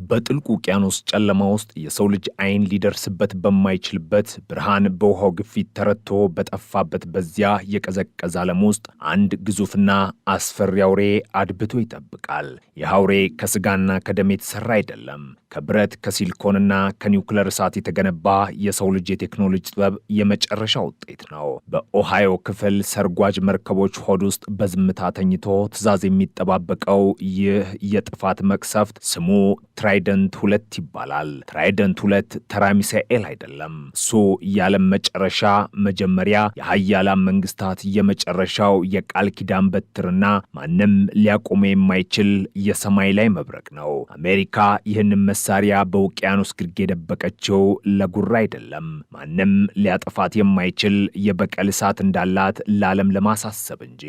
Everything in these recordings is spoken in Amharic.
በጥልቁ ውቅያኖስ ጨለማ ውስጥ የሰው ልጅ አይን ሊደርስበት በማይችልበት ብርሃን በውሃው ግፊት ተረቶ በጠፋበት በዚያ የቀዘቀዘ ዓለም ውስጥ አንድ ግዙፍና አስፈሪ አውሬ አድብቶ ይጠብቃል። ይህ አውሬ ከስጋና ከደም የተሰራ አይደለም። ከብረት ከሲሊኮንና ከኒውክለር እሳት የተገነባ የሰው ልጅ የቴክኖሎጂ ጥበብ የመጨረሻ ውጤት ነው። በኦሃዮ ክፍል ሰርጓጅ መርከቦች ሆድ ውስጥ በዝምታ ተኝቶ ትዕዛዝ የሚጠባበቀው ይህ የጥፋት መቅሰፍት ስሙ ትራይደንት 2 ይባላል። ትራይደንት 2 ተራ ሚሳኤል አይደለም። እሱ የዓለም መጨረሻ መጀመሪያ፣ የሀያላን መንግስታት የመጨረሻው የቃል ኪዳን በትርና ማንም ሊያቆመ የማይችል የሰማይ ላይ መብረቅ ነው። አሜሪካ ይህንን መሳሪያ በውቅያኖስ ግርጌ የደበቀችው ለጉራ አይደለም። ማንም ሊያጠፋት የማይችል የበቀል እሳት እንዳላት ለዓለም ለማሳሰብ እንጂ።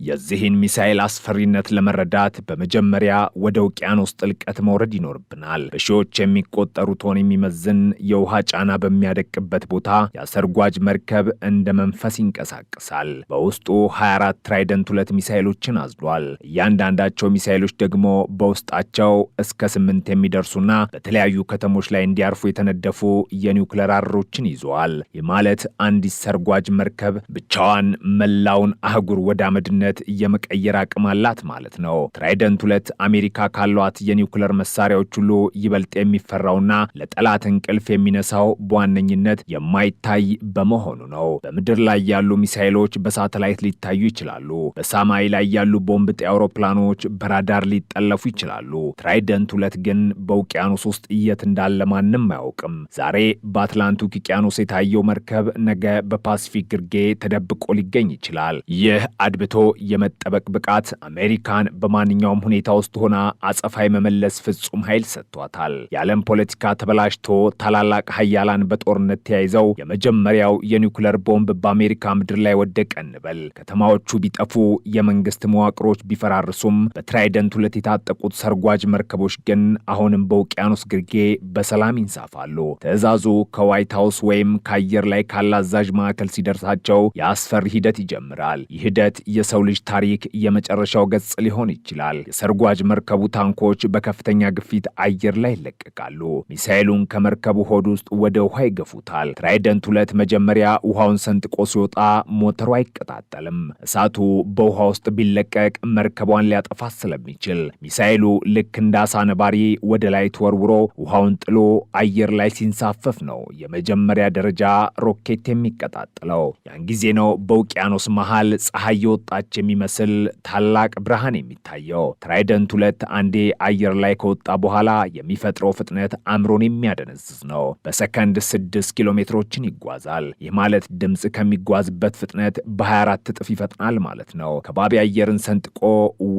የዚህን ሚሳኤል አስፈሪነት ለመረዳት በመጀመሪያ ወደ ውቅያኖስ ጥልቀት መውረድ ይኖርብናል። በሺዎች የሚቆጠሩ ቶን የሚመዝን የውሃ ጫና በሚያደቅበት ቦታ የሰርጓጅ መርከብ እንደ መንፈስ ይንቀሳቀሳል። በውስጡ 24 ትራይደንት 2 ሚሳኤሎችን አዝሏል። እያንዳንዳቸው ሚሳኤሎች ደግሞ በውስጣቸው እስከ 8 የሚደርሱና በተለያዩ ከተሞች ላይ እንዲያርፉ የተነደፉ የኒውክለር አረሮችን ይዘዋል። ይህ ማለት አንዲት ሰርጓጅ መርከብ ብቻዋን መላውን አህጉር ወደ አመድነት የመቀየር አቅም አላት ማለት ነው። ትራይደንት 2 አሜሪካ ካሏት የኒውክለር መሳሪያዎች ሁሉ ይበልጥ የሚፈራውና ለጠላት እንቅልፍ የሚነሳው በዋነኝነት የማይታይ በመሆኑ ነው። በምድር ላይ ያሉ ሚሳኤሎች በሳተላይት ሊታዩ ይችላሉ። በሰማይ ላይ ያሉ ቦምብ ጣይ አውሮፕላኖች በራዳር ሊጠለፉ ይችላሉ። ትራይደንት 2 ግን በውቅያኖስ ውስጥ የት እንዳለ ማንም አያውቅም። ዛሬ በአትላንቲክ ውቅያኖስ የታየው መርከብ ነገ በፓሲፊክ ግርጌ ተደብቆ ሊገኝ ይችላል። ይህ አድብቶ የመጠበቅ ብቃት አሜሪካን በማንኛውም ሁኔታ ውስጥ ሆና አጸፋይ መመለስ ፍጹም ኃይል ሰጥቷታል። የዓለም ፖለቲካ ተበላሽቶ ታላላቅ ሀያላን በጦርነት ተያይዘው የመጀመሪያው የኒውክለር ቦምብ በአሜሪካ ምድር ላይ ወደቀ እንበል። ከተማዎቹ ቢጠፉ፣ የመንግስት መዋቅሮች ቢፈራርሱም በትራይደንት 2 የታጠቁት ሰርጓጅ መርከቦች ግን አሁንም በውቅያኖስ ግርጌ በሰላም ይንሳፋሉ። ትዕዛዙ ከዋይት ሃውስ ወይም ከአየር ላይ ካለ አዛዥ ማዕከል ሲደርሳቸው የአስፈሪ ሂደት ይጀምራል። ይህ ሂደት የሰው ልጅ ታሪክ የመጨረሻው ገጽ ሊሆን ይችላል። የሰርጓጅ መርከቡ ታንኮች በከፍተኛ ግፊት አየር ላይ ይለቀቃሉ። ሚሳኤሉን ከመርከቡ ሆድ ውስጥ ወደ ውሃ ይገፉታል። ትራይደንት 2 መጀመሪያ ውሃውን ሰንጥቆ ሲወጣ ሞተሩ አይቀጣጠልም። እሳቱ በውሃ ውስጥ ቢለቀቅ መርከቧን ሊያጠፋት ስለሚችል ሚሳኤሉ ልክ እንደ አሳ ነባሪ ወደ ላይ ተወርውሮ ውሃውን ጥሎ አየር ላይ ሲንሳፈፍ ነው የመጀመሪያ ደረጃ ሮኬት የሚቀጣጠለው። ያን ጊዜ ነው በውቅያኖስ መሃል ፀሐይ የወጣች የሚመስል ታላቅ ብርሃን የሚታየው። ትራይደንት 2 አንዴ አየር ላይ ከወጣ በኋላ የሚፈጥረው ፍጥነት አእምሮን የሚያደነዝዝ ነው። በሰከንድ 6 ኪሎ ሜትሮችን ይጓዛል። ይህ ማለት ድምፅ ከሚጓዝበት ፍጥነት በ24 እጥፍ ይፈጥናል ማለት ነው። ከባቢ አየርን ሰንጥቆ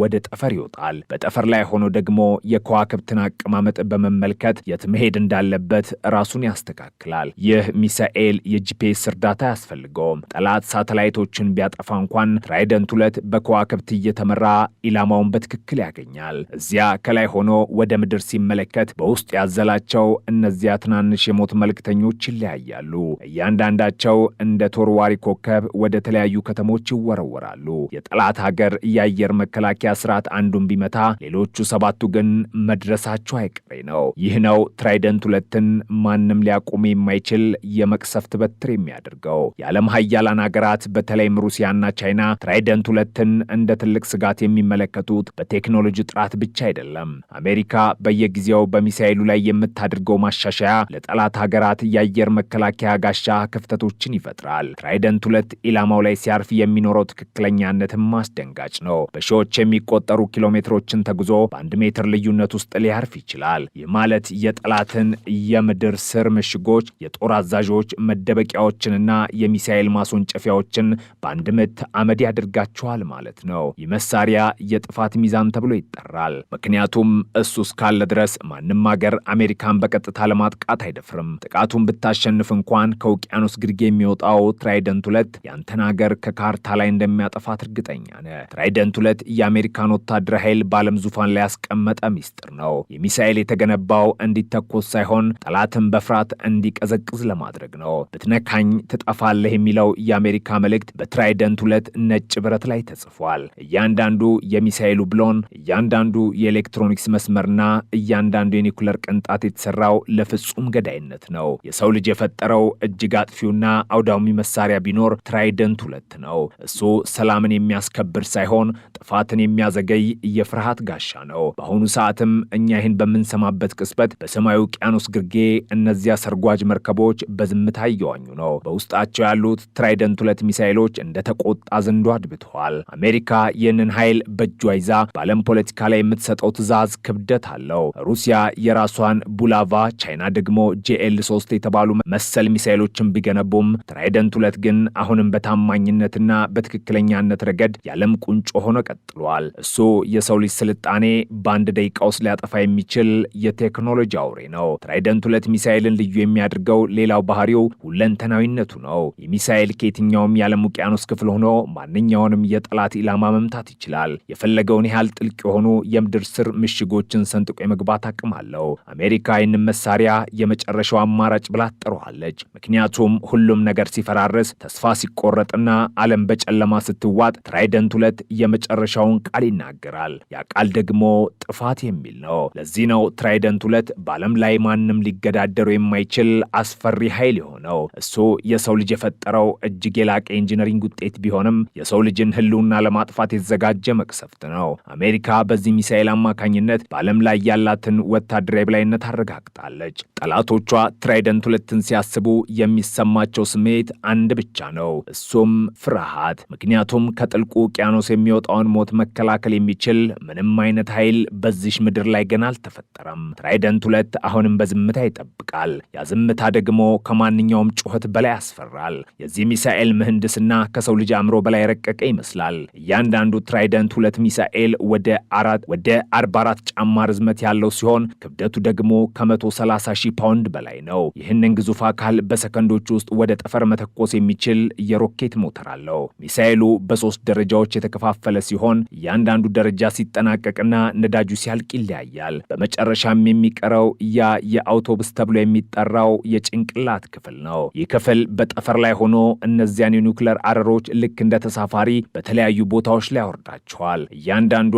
ወደ ጠፈር ይወጣል። በጠፈር ላይ ሆኖ ደግሞ የከዋክብትን አቀማመጥ በመመልከት የት መሄድ እንዳለበት ራሱን ያስተካክላል። ይህ ሚሳኤል የጂፒኤስ እርዳታ አያስፈልገውም። ጠላት ሳተላይቶችን ቢያጠፋ እንኳን ትራይደንት 2 በከዋክብት እየተመራ ኢላማውን በትክክል ያገኛል። እዚያ ከላይ ሆኖ ወደ ምድር ሲመለከት በውስጥ ያዘላቸው እነዚያ ትናንሽ የሞት መልእክተኞች ይለያያሉ። እያንዳንዳቸው እንደ ተወርዋሪ ኮከብ ወደ ተለያዩ ከተሞች ይወረወራሉ። የጠላት ሀገር የአየር መከላከያ ስርዓት አንዱን ቢመታ ሌሎቹ 7ቱ ግን መድረሳቸው አይቀሬ ነው። ይህ ነው ትራይደንት 2ን ማንም ሊያቆም የማይችል የመቅሰፍት በትር የሚያደርገው። የዓለም ሀያላን ሀገራት በተለይም ሩሲያና ቻይና ትራይደንት 2ን እንደ ትልቅ ስጋት የሚመለከቱት በቴክኖሎጂ ጥራት ብቻ አይደለም። አሜሪካ በየጊዜው በሚሳኤሉ ላይ የምታደርገው ማሻሻያ ለጠላት ሀገራት የአየር መከላከያ ጋሻ ክፍተቶችን ይፈጥራል። ትራይደንት 2 ኢላማው ላይ ሲያርፍ የሚኖረው ትክክለኛነትም አስደንጋጭ ነው። በሺዎች የሚቆጠሩ ኪሎ ሜትሮችን ተጉዞ በ1 ሜትር ልዩነት ውስጥ ሊያርፍ ይችላል። ይህ ማለት የጠላትን የምድር ስር ምሽጎች፣ የጦር አዛዦች መደበቂያዎችንና የሚሳኤል ማስወንጨፊያዎችን በአንድ ምት አመድ ያደርጋቸዋል ማለት ነው። ይህ መሳሪያ የጥፋት ሚዛን ተብሎ ይጠራል። ምክንያቱም እሱ እስካለ ድረስ ማንም ሀገር አሜሪካን በቀጥታ ለማጥቃት አይደፍርም። ጥቃቱን ብታሸንፍ እንኳን ከውቅያኖስ ግርጌ የሚወጣው ትራይደንት 2 ያንተን ሀገር ከካርታ ላይ እንደሚያጠፋት እርግጠኛ ነህ። ትራይደንት 2 የአሜሪካን ወታደራዊ ኃይል በዓለም ዙፋን ላይ ያስቀመጠ ሚስጥር ነው። የሚሳኤል የተገነባው እንዲተኮስ ሳይሆን ጠላትን በፍርሃት እንዲቀዘቅዝ ለማድረግ ነው። ብትነካኝ ትጠፋለህ የሚለው የአሜሪካ መልእክት በትራይደንት 2 ነጭ ብረት ላይ ተጽፏል። እያንዳንዱ የሚሳኤሉ ብሎን፣ እያንዳንዱ የኤሌክትሮኒክስ መስመርና እያንዳንዱ የኒኩለር ቅንጣት የተሰራው ለፍጹም ገዳይነት ነው። የሰው ልጅ የፈጠረው እጅግ አጥፊውና አውዳሚ መሳሪያ ቢኖር ትራይደንት 2 ነው። እሱ ሰላምን የሚያስከብር ሳይሆን ጥፋትን የሚያዘገይ የፍርሃት ጋሻ ነው። በአሁኑ ሰዓትም እኛ ይህን በምንሰማበት ቅጽበት በሰማዩ ውቅያኖስ ግርጌ እነዚያ ሰርጓጅ መርከቦች በዝምታ እየዋኙ ነው። በውስጣቸው ያሉት ትራይደንት 2 ሚሳኤሎች እንደ ተቆጣ ዘንዶ አድብተዋል። አሜሪካ ይህንን ኃይል በእጇ ይዛ በዓለም ፖለቲካ ላይ የምትሰጠው ትዕዛዝ ክብደት አለው። ሩሲያ የራሷን ቡላቫ፣ ቻይና ደግሞ JL3 የተባሉ መሰል ሚሳኤሎችን ቢገነቡም ትራይደንት 2 ግን አሁንም በታማኝነትና በትክክለኛነት ረገድ የዓለም ቁንጮ ሆኖ ቀጥሏል። እሱ የሰው ልጅ ስልጣኔ በአንድ ደቂቃ ውስጥ ሊያጠፋ የሚችል የቴክኖሎጂ አውሬ ነው። ትራይደንት 2 ሚሳኤልን ልዩ የሚያደርገው ሌላው ባህሪው ሁለንተናዊነቱ ነው። የሚሳኤል ከየትኛውም የዓለም ውቅያኖስ ክፍል ሆኖ ማንኛውንም የጠላት ኢላማ መምታት ይችላል። የፈለገውን ያህል ጥልቅ የሆኑ የምድር ስር ምሽጎችን ሰንጥቆ የመግባት አቅም አለው። አሜሪካ ይህንን መሳሪያ የመጨረሻው አማራጭ ብላ ትጠራዋለች። ምክንያቱም ሁሉም ነገር ሲፈራርስ፣ ተስፋ ሲቆረጥና ዓለም በጨለማ ስትዋጥ ትራይደንት 2 የመጨረሻውን ቃል ይናገራል። ያ ቃል ደግሞ ጥፋት የሚል ነው። ለዚህ ነው ትራይደንት 2 በዓለም ላይ ማንም ሊገዳደሩ የማይችል አስፈሪ ኃይል የሆነው። እሱ የሰው ልጅ የፈጠረው እጅግ የላቀ ኢንጂነሪንግ ውጤት ቢሆንም የሰው ልጅን ሕልውና ለማጥፋት የተዘጋጀ መቅሰፍት ነው። አሜሪካ በዚህ ሚሳኤል አማካኝነት በዓለም ላይ ያላትን ወታደራዊ በላይነት አረጋግጣለች። ጠላቶቿ ትራይደንት 2ን ሲያስቡ የሚሰማቸው ስሜት አንድ ብቻ ነው፣ እሱም ፍርሃት። ምክንያቱም ከጥልቁ ውቅያኖስ የሚወጣውን ሞት መከላከል የሚችል ምንም አይነት ኃይል በዚህ ምድር ላይ ገና አልተፈጠረም። ትራይደንት 2 አሁንም በዝምታ ይጠብቃል። ያ ዝምታ ደግሞ ከማንኛውም ጩኸት በላይ ያስፈራል። የዚህ ሚሳኤል ምህንድስና ከሰው ልጅ አእምሮ በላይ ረቀቀ ይመስላል። እያንዳንዱ ትራይደንት 2 ሚሳኤል ወደ 44 ጫማ ርዝመት ያለው ሲሆን ክብደቱ ደግሞ ከ130 ሺህ ፓውንድ በላይ ነው። ይህንን ግዙፍ አካል በሰከንዶች ውስጥ ወደ ጠፈር መተኮስ የሚችል የሮኬት ሞተር አለው። ሚሳኤሉ በ3 ደረጃዎች የተከፋፈለ ሲሆን እያንዳንዱ ደረጃ ሲጠናቀቅና ነዳጁ ሲያልቅ ይለያያል። በመጨረሻም የሚቀረው ያ የአውቶቡስ ተብሎ የሚጠራው የጭንቅላት ክፍል ነው። ይህ ክፍል በጠፈር ላይ ሆኖ እነዚያን የኒውክለር አረሮች ልክ እንደ ተሳፋሪ በተለያዩ ቦታዎች ላይ ያወርዳቸዋል። እያንዳንዱ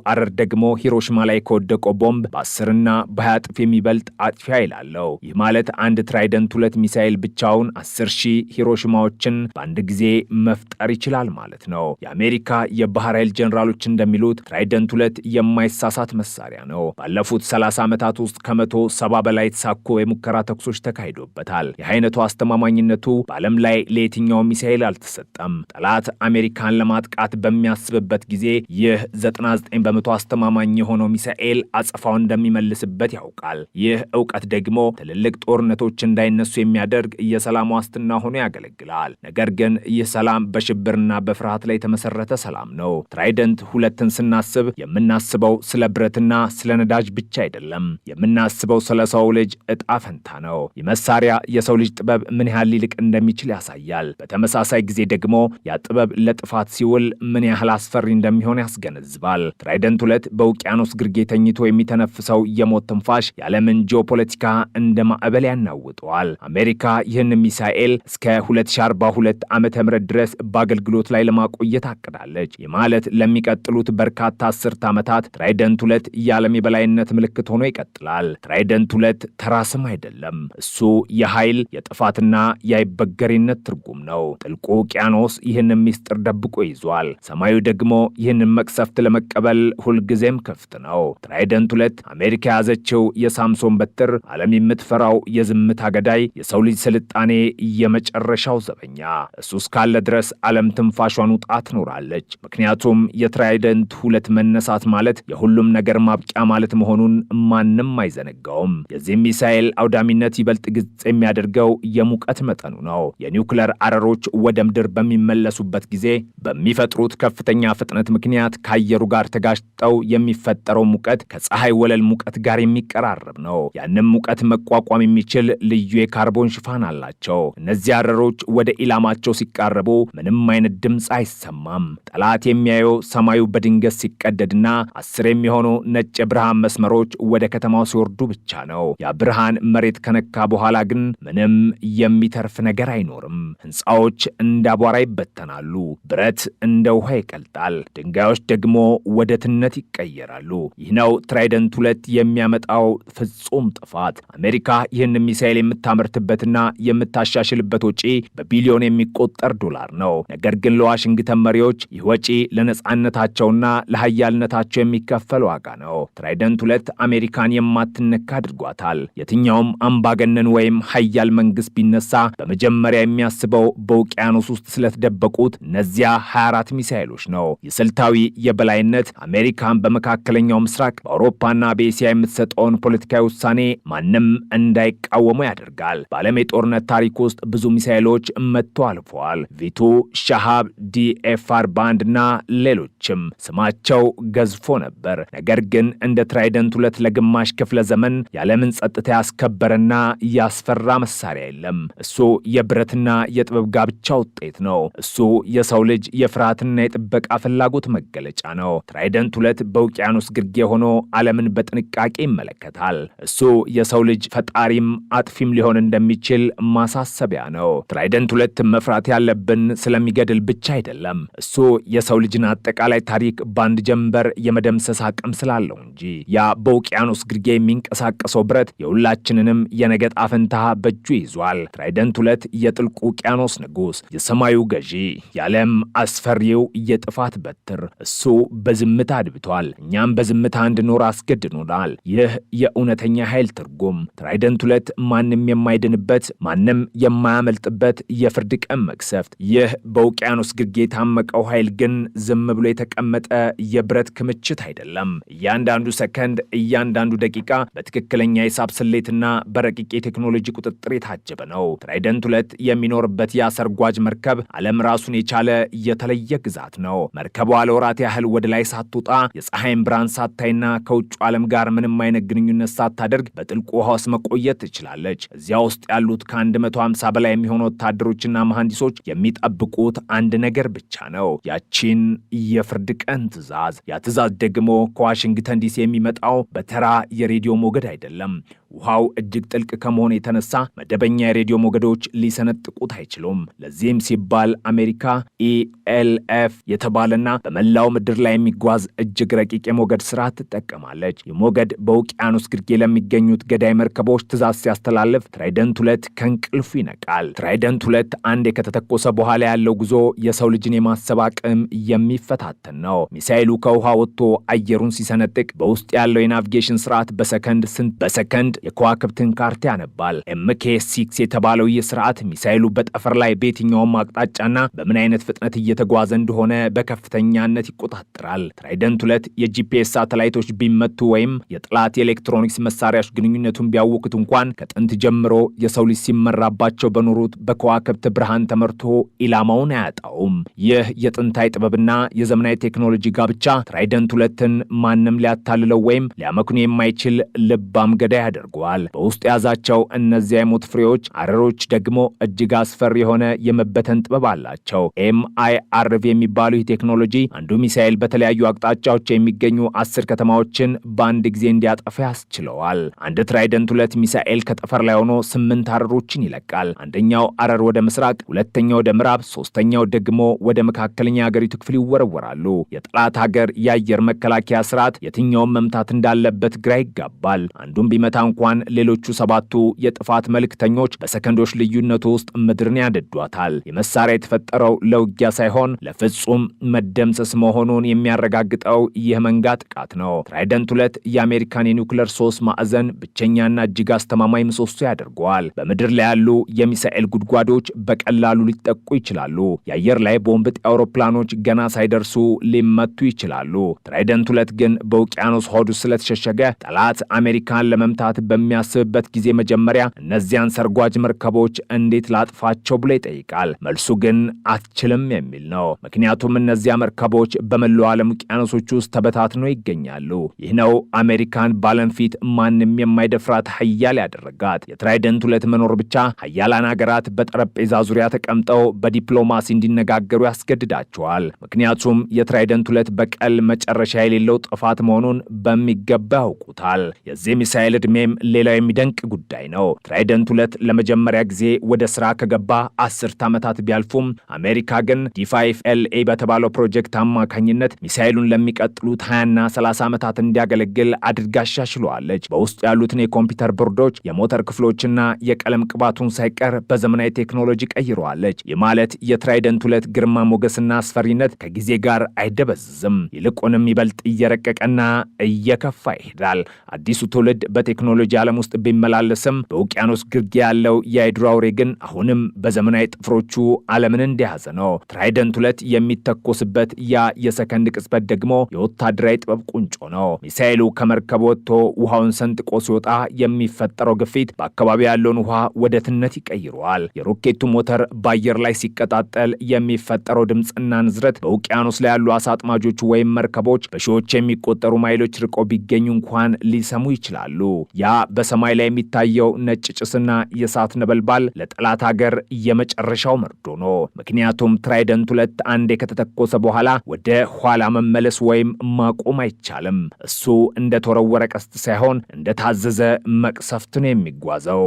አረር ደግሞ ሂሮሺማ ላይ ከወደቀው ቦምብ በ10 እና በ20 እጥፍ የሚበልጥ አጥፊ ኃይል አለው። ይህ ማለት አንድ ትራይደንት 2 ሚሳኤል ብቻውን 10,000 ሂሮሺማዎችን በአንድ ጊዜ መፍጠር ይችላል ማለት ነው። የአሜሪካ የባህር ኃይል ጀነራሎች እንደሚሉት ትራይደንት 2 የማይሳሳት መሳሪያ ነው። ባለፉት 30 ዓመታት ውስጥ ከ170 በላይ የተሳኩ የሙከራ ተኩሶች ተካሂዶበታል። የአይነቱ አስተማማኝነቱ በዓለም ላይ ለየትኛው ሚሳኤል አልተሰጠም። ጠላት አሜሪካን ለማጥቃት በሚያስብበት ጊዜ ይህ 99 በመቶ አስተማማኝ የሆነው ሚሳኤል አጸፋውን እንደሚመልስበት ያውቃል። ይህ ዕውቀት ደግሞ ትልልቅ ጦርነቶች እንዳይነሱ የሚያደርግ የሰላም ዋስትና ሆኖ ያገለግላል። ነገር ግን ይህ ሰላም በሽብርና በፍርሃት ላይ የተመሰረተ ሰላም ነው። ትራይደንት 2ን ስናስብ የምናስበው ስለ ብረትና ስለ ነዳጅ ብቻ አይደለም። የምናስበው ስለ ሰው ልጅ ዕጣ ፈንታ ነው። ይህ መሳሪያ የሰው ልጅ ጥበብ ምን ያህል ሊልቅ እንደሚችል ያሳያል። በተመሳሳይ ጊዜ ደግሞ ያ ጥበብ ለጥፋት ሲውል ምን ያህል አስፈሪ እንደሚሆን ያስገነዝባል። ትራይደንት 2 በውቅያኖስ ግርጌ ተኝቶ የሚተነፍሰው የሞት ትንፋሽ የዓለምን ጂኦፖለቲካ እንደ ማዕበል ያናውጠዋል። አሜሪካ ይህን ሚሳኤል እስከ 2042 ዓመተ ምህረት ድረስ በአገልግሎት ላይ ለማቆየት አቅዳለች። ይህ ማለት ለሚቀጥሉት በርካታ አስርት ዓመታት ትራይደንት 2 የዓለም የበላይነት ምልክት ሆኖ ይቀጥላል። ትራይደንት 2 ተራ ስም አይደለም። እሱ የኃይል የጥፋትና የአይበገሬነት ትርጉም ነው። ጥልቁ ውቅያኖስ ይህንን ምስጢር ደብቆ ይዟል። ሰማዩ ደግሞ ይህንን መቅሰፍት ለመቀበል ሁልጊዜም ክፍት ነው። ትራይደንት 2 አሜሪካ የያዘችው የሳምሶን በትር፣ ዓለም የምትፈራው የዝምታ ገዳይ፣ የሰው ልጅ ስልጣኔ የመጨረሻው ዘበኛ። እሱ እስካለ ድረስ ዓለም ትንፋሿን ውጣ ትኖራለች። ምክንያቱም የትራይደንት 2 መነሳት ማለት የሁሉም ነገር ማብቂያ ማለት መሆኑን ማንም አይዘነጋውም። የዚህ ሚሳኤል አውዳሚነት ይበልጥ ግልጽ የሚያደርገው የሙቀት መጠኑ ነው። የኒውክለር አረሮች ወደ ምድር በሚመለሱበት ጊዜ በሚፈጥሩት ከፍተኛ ፍጥነት ምክንያት ከአየሩ ጋር ተጋጭጠው የሚፈጠረው ሙቀት ከፀሐይ ወለል ሙቀት ጋር የሚቀራረብ ነው። ያንም ሙቀት መቋቋም የሚችል ልዩ የካርቦን ሽፋን አላቸው። እነዚህ አረሮች ወደ ኢላማቸው ሲቃረቡ ምንም አይነት ድምፅ አይሰማም። ጠላት የሚያየው ሰማዩ በድንገት ሲቀደድና 10 የሚሆኑ ነጭ የብርሃን መስመሮች ወደ ከተማው ሲወርዱ ብቻ ነው። ያ ብርሃን መሬት ከነካ በኋላ ግን ምንም የሚተርፍ ነገር አይኖርም። ሕንፃዎች እንደ አቧራ ይበተናሉ። ብረት እንደ ውሃ ይቀልጣል። ድንጋዮች ደግሞ ወደ ወደ ትነት ይቀየራሉ። ይህ ነው ትራይደንት 2 የሚያመጣው ፍጹም ጥፋት። አሜሪካ ይህን ሚሳኤል የምታመርትበትና የምታሻሽልበት ወጪ በቢሊዮን የሚቆጠር ዶላር ነው። ነገር ግን ለዋሽንግተን መሪዎች ይህ ወጪ ለነጻነታቸውና ለሀያልነታቸው የሚከፈል ዋጋ ነው። ትራይደንት 2 አሜሪካን የማትነካ አድርጓታል። የትኛውም አምባገነን ወይም ሀያል መንግስት ቢነሳ በመጀመሪያ የሚያስበው በውቅያኖስ ውስጥ ስለተደበቁት እነዚያ 24 ሚሳኤሎች ነው። የስልታዊ የበላይነት አሜሪካን በመካከለኛው ምስራቅ በአውሮፓና በኤስያ የምትሰጠውን ፖለቲካዊ ውሳኔ ማንም እንዳይቃወመው ያደርጋል። በዓለም የጦርነት ታሪክ ውስጥ ብዙ ሚሳኤሎች መጥቶ አልፈዋል። ቪቱ፣ ሻሃብ፣ ዲኤፍ-41 እና ሌሎችም ስማቸው ገዝፎ ነበር። ነገር ግን እንደ ትራይደንት 2 ለግማሽ ክፍለ ዘመን የዓለምን ጸጥታ ያስከበረና ያስፈራ መሳሪያ የለም። እሱ የብረትና የጥበብ ጋብቻ ውጤት ነው። እሱ የሰው ልጅ የፍርሃትና የጥበቃ ፍላጎት መገለጫ ነው። ትራይደንት 2 በውቅያኖስ ግርጌ ሆኖ ዓለምን በጥንቃቄ ይመለከታል። እሱ የሰው ልጅ ፈጣሪም አጥፊም ሊሆን እንደሚችል ማሳሰቢያ ነው። ትራይደንት 2 መፍራት ያለብን ስለሚገድል ብቻ አይደለም። እሱ የሰው ልጅን አጠቃላይ ታሪክ በአንድ ጀንበር የመደምሰስ አቅም ስላለው እንጂ። ያ በውቅያኖስ ግርጌ የሚንቀሳቀሰው ብረት የሁላችንንም የነገ ዕጣ ፈንታ በእጁ ይዟል። ትራይደንት 2 የጥልቁ ውቅያኖስ ንጉሥ፣ የሰማዩ ገዢ፣ የዓለም አስፈሪው የጥፋት በትር። እሱ በዝምታ አድብቷል፣ እኛም በዝምታ እንድኖር አስገድኖናል። ይህ የእውነተኛ ኃይል ትርጉም። ትራይደንት 2 ማንም የማይድንበት፣ ማንም የማያመልጥበት የፍርድ ቀን መቅሰፍት። ይህ በውቅያኖስ ግርጌ የታመቀው ኃይል ግን ዝም ብሎ የተቀመጠ የብረት ክምችት አይደለም። እያንዳንዱ ሰከንድ፣ እያንዳንዱ ደቂቃ በትክክለኛ የሂሳብ ስሌትና በረቂቅ የቴክኖሎጂ ቁጥጥር የታጀበ ነው። ትራይደንት 2 የሚኖርበት የሰርጓጅ መርከብ ዓለም ራሱን የቻለ የተለየ ግዛት ነው። መርከቧ ለወራት ያህል ወደ ላይ ሳትወጣ የፀሐይን ብርሃን ሳታይና ከውጭ ዓለም ጋር ምንም አይነት ግንኙነት ሳታደርግ በጥልቁ ውሃ ውስጥ መቆየት ትችላለች። እዚያ ውስጥ ያሉት ከ150 በላይ የሚሆኑ ወታደሮችና መሐንዲሶች የሚጠብቁት አንድ ነገር ብቻ ነው፣ ያቺን የፍርድ ቀን ትዕዛዝ። ያ ትዕዛዝ ደግሞ ከዋሽንግተን ዲሲ የሚመጣው በተራ የሬዲዮ ሞገድ አይደለም። ውሃው እጅግ ጥልቅ ከመሆኑ የተነሳ መደበኛ የሬዲዮ ሞገዶች ሊሰነጥቁት አይችሉም። ለዚህም ሲባል አሜሪካ ኢኤልኤፍ የተባለና በመላው ምድር ላይ የሚጓዝ እጅግ ረቂቅ የሞገድ ስርዓት ትጠቀማለች። የሞገድ በውቅያኖስ ግርጌ ለሚገኙት ገዳይ መርከቦች ትዕዛዝ ሲያስተላልፍ ትራይደንት 2 ከእንቅልፉ ይነቃል። ትራይደንት 2 አንዴ ከተተኮሰ በኋላ ያለው ጉዞ የሰው ልጅን የማሰብ አቅም የሚፈታተን ነው። ሚሳኤሉ ከውሃ ወጥቶ አየሩን ሲሰነጥቅ በውስጥ ያለው የናቪጌሽን ስርዓት በሰከንድ የከዋክብትን ካርታ ያነባል። MK6 የተባለው ይህ ስርዓት ሚሳኤሉ በጠፈር ላይ በየትኛውም አቅጣጫና በምን አይነት ፍጥነት እየተጓዘ እንደሆነ በከፍተኛነት ይቆጣጠራል። ትራይደንት 2 የጂፒኤስ ሳተላይቶች ቢመቱ ወይም የጠላት የኤሌክትሮኒክስ መሳሪያዎች ግንኙነቱን ቢያውኩት እንኳን ከጥንት ጀምሮ የሰው ልጅ ሲመራባቸው በኖሩት በከዋክብት ብርሃን ተመርቶ ኢላማውን አያጣውም። ይህ የጥንታዊ ጥበብና የዘመናዊ ቴክኖሎጂ ጋብቻ ትራይደንት 2ን ማንም ሊያታልለው ወይም ሊያመክኑ የማይችል ልባም ገዳይ ያደርገዋል። በውስጡ የያዛቸው እነዚያ የሞት ፍሬዎች አረሮች ደግሞ እጅግ አስፈሪ የሆነ የመበተን ጥበብ አላቸው። MIRV የሚባለው ይህ ቴክኖሎጂ አንዱ ሚሳኤል በተለያዩ አቅጣጫዎች የሚገኙ 10 ከተማዎችን በአንድ ጊዜ እንዲያጠፋ ያስችለዋል። አንድ ትራይደንት 2 ሚሳኤል ከጠፈር ላይ ሆኖ 8 አረሮችን ይለቃል። አንደኛው አረር ወደ ምስራቅ፣ ሁለተኛው ወደ ምዕራብ፣ ሶስተኛው ደግሞ ወደ መካከለኛ የሀገሪቱ ክፍል ይወረወራሉ። የጠላት ሀገር የአየር መከላከያ ስርዓት የትኛውን መምታት እንዳለበት ግራ ይጋባል። አንዱን ቢመታ እንኳን ሌሎቹ 7ቱ የጥፋት መልእክተኞች በሰከንዶች ልዩነቱ ውስጥ ምድርን ያደዷታል። የመሳሪያ የተፈጠረው ለውጊያ ሳይሆን ለፍጹም መደምሰስ መሆኑን የሚያረጋግጠው ይህ መንጋ ጥቃት ነው። ትራይደንት 2 የአሜሪካን የኒውክሌር 3 ማዕዘን ብቸኛና እጅግ አስተማማኝ ምሰሶ ያደርገዋል። በምድር ላይ ያሉ የሚሳኤል ጉድጓዶች በቀላሉ ሊጠቁ ይችላሉ። የአየር ላይ ቦምብ ጣይ አውሮፕላኖች ገና ሳይደርሱ ሊመቱ ይችላሉ። ትራይደንት 2 ግን በውቅያኖስ ሆድ ስለተሸሸገ ጠላት አሜሪካን ለመምታት በሚያስብበት ጊዜ መጀመሪያ እነዚያን ሰርጓጅ መርከቦች እንዴት ላጥፋቸው ብሎ ይጠይቃል። መልሱ ግን አትችልም የሚል ነው። ምክንያቱም እነዚያ መርከቦች በመላው ዓለም ውቅያኖሶች ውስጥ ተበታትነው ይገኛሉ። ይህ ነው አሜሪካን በዓለም ፊት ማንም የማይደፍራት ሀያል ያደረጋት። የትራይደንት 2 መኖር ብቻ ሀያላን ሀገራት በጠረጴዛ ዙሪያ ተቀምጠው በዲፕሎማሲ እንዲነጋገሩ ያስገድዳቸዋል። ምክንያቱም የትራይደንት 2 በቀል መጨረሻ የሌለው ጥፋት መሆኑን በሚገባ ያውቁታል። የዚህ ሚሳኤል ዕድሜም ሌላው የሚደንቅ ጉዳይ ነው። ትራይደንት 2 ለመጀመሪያ ጊዜ ወደ ስራ ከገባ 10 ዓመታት ቢያልፉም አሜሪካ ግን D5LA በተባለው ፕሮጀክት አማካኝነት ሚሳኤሉን ለሚቀጥሉት 20ና 30 ዓመታት እንዲያገለግል አድርጋ አሻሽለዋለች። በውስጡ ያሉትን የኮምፒውተር ቦርዶች፣ የሞተር ክፍሎችና የቀለም ቅባቱን ሳይቀር በዘመናዊ ቴክኖሎጂ ቀይረዋለች። ይህ ማለት የትራይደንት 2 ግርማ ሞገስና አስፈሪነት ከጊዜ ጋር አይደበዝዝም፣ ይልቁንም ይበልጥ እየረቀቀና እየከፋ ይሄዳል። አዲሱ ትውልድ በቴክኖሎጂ ዓለም ውስጥ ቢመላለስም በውቅያኖስ ግርጌ ያለው የአይድሮ አውሬ ግን አሁንም በዘመናዊ ጥፍሮቹ ዓለምን እንደያዘ ነው። ትራይደንት 2 የሚተኮስበት ያ የሰከንድ ቅጽበት ደግሞ የወታደራዊ ጥበብ ቁንጮ ነው። ሚሳኤሉ ከመርከብ ወጥቶ ውሃውን ሰንጥቆ ሲወጣ የሚፈጠረው ግፊት በአካባቢ ያለውን ውሃ ወደ ትነት ይቀይረዋል። የሮኬቱ ሞተር በአየር ላይ ሲቀጣጠል የሚፈጠረው ድምፅና ንዝረት በውቅያኖስ ላይ ያሉ አሳ አጥማጆች ወይም መርከቦች በሺዎች የሚቆጠሩ ማይሎች ርቆ ቢገኙ እንኳን ሊሰሙ ይችላሉ። ያ በሰማይ ላይ የሚታየው ነጭ ጭስና የእሳት ነበልባል ለጠላት ሀገር የመጨረሻው መርዶ ነው። ምክንያቱም ትራይደንት 2 አንዴ ከተተኮሰ በኋላ ወደ ኋላ መመለስ ወይም ማቆም አይቻልም። እሱ እንደተወረወረ ቀስት ሳይሆን እንደታዘዘ መቅሰፍት ነው የሚጓዘው።